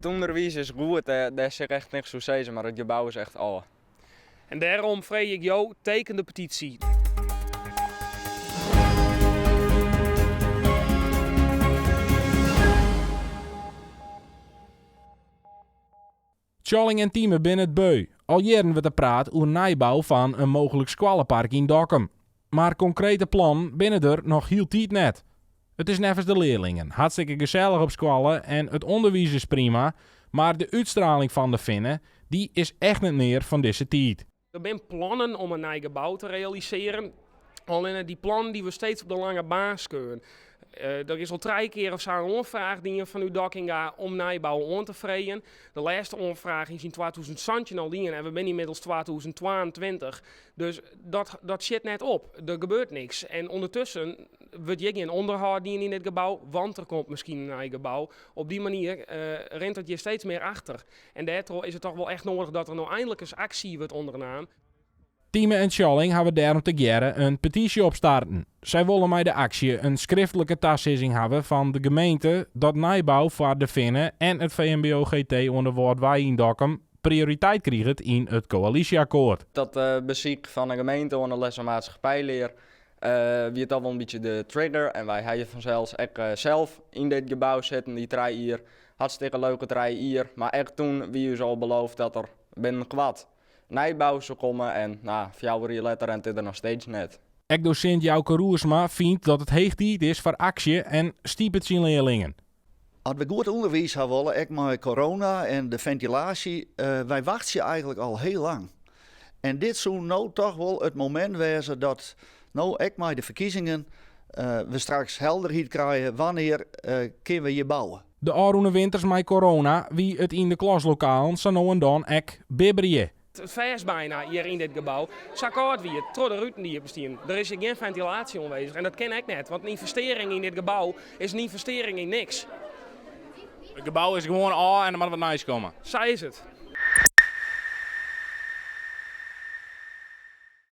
Het onderwijs is goed, daar zeg ik echt niks zo zeggen, maar het gebouw is echt al. En daarom vreeg ik jou, teken de petitie. Tjalling en Tieme binnen het beu. Al jaren we te praat over nijbouw van een mogelijk squallenpark in Dokkum. Maar concrete plan binnen er nog heel tijd net. Het is nevens de leerlingen. Hartstikke gezellig op squallen en het onderwijs is prima. Maar de uitstraling van de Finnen, die is echt niet meer van deze tijd. Er zijn plannen om een nieuw gebouw te realiseren. Alleen die plannen die we steeds op de lange baan skeuren. Er is al 3 keer of zo een aanvraag die van uw Dokkinga om nijbouw aan te vreden. De laatste aanvraag is in 2017 al dienen en we zijn inmiddels 2022. Dus dat zit net op. Er gebeurt niks. En ondertussen wordt je geen onderhoud dienen in dit gebouw, want er komt misschien een nieuw gebouw. Op die manier rent het je steeds meer achter. En daardoor is het toch wel echt nodig dat er nou eindelijk eens actie wordt ondernomen. Tieme en Tjalling hebben daarom te jaren een petitie opstarten. Zij willen mij de actie een schriftelijke tasissing hebben van de gemeente dat nijbouw voor de Finnen en het VMBO-GT onder woord wij in Dokkum prioriteit krijgen in het coalitieakkoord. Dat beziek van de gemeente onder les en maatschappijleer wie het al wel een beetje de trigger. En wij hebben vanzelfs zelf in dit gebouw zitten, die 3 hier. Hartstikke leuke 3 hier. Maar echt toen wie u al beloofd dat er binnen kwad nijbouw zou komen en 4 jaar later rent dit er nog steeds net. Ex-docent Jouke Roersma vindt dat het heeg tijd is voor actie en stiep het zijn leerlingen. Als we goed onderwijs hebben willen, ook met corona en de ventilatie, wij wachten eigenlijk al heel lang. En dit zou nou toch wel het moment wezen dat, nou ook met de verkiezingen, we straks helderheid krijgen wanneer kunnen we hier bouwen. De Aroene winters met corona, wie het in de klaslokalen zo nou en dan ek bibberje. Het vers bijna hier in dit gebouw. Zakkoord wie het, door de ruiten die hier bestaan. Er is hier geen ventilatie aanwezig en dat ken ik net. Want een investering in dit gebouw is een investering in niks. Het gebouw is gewoon aan en er moet wat nice komen. Zij is het.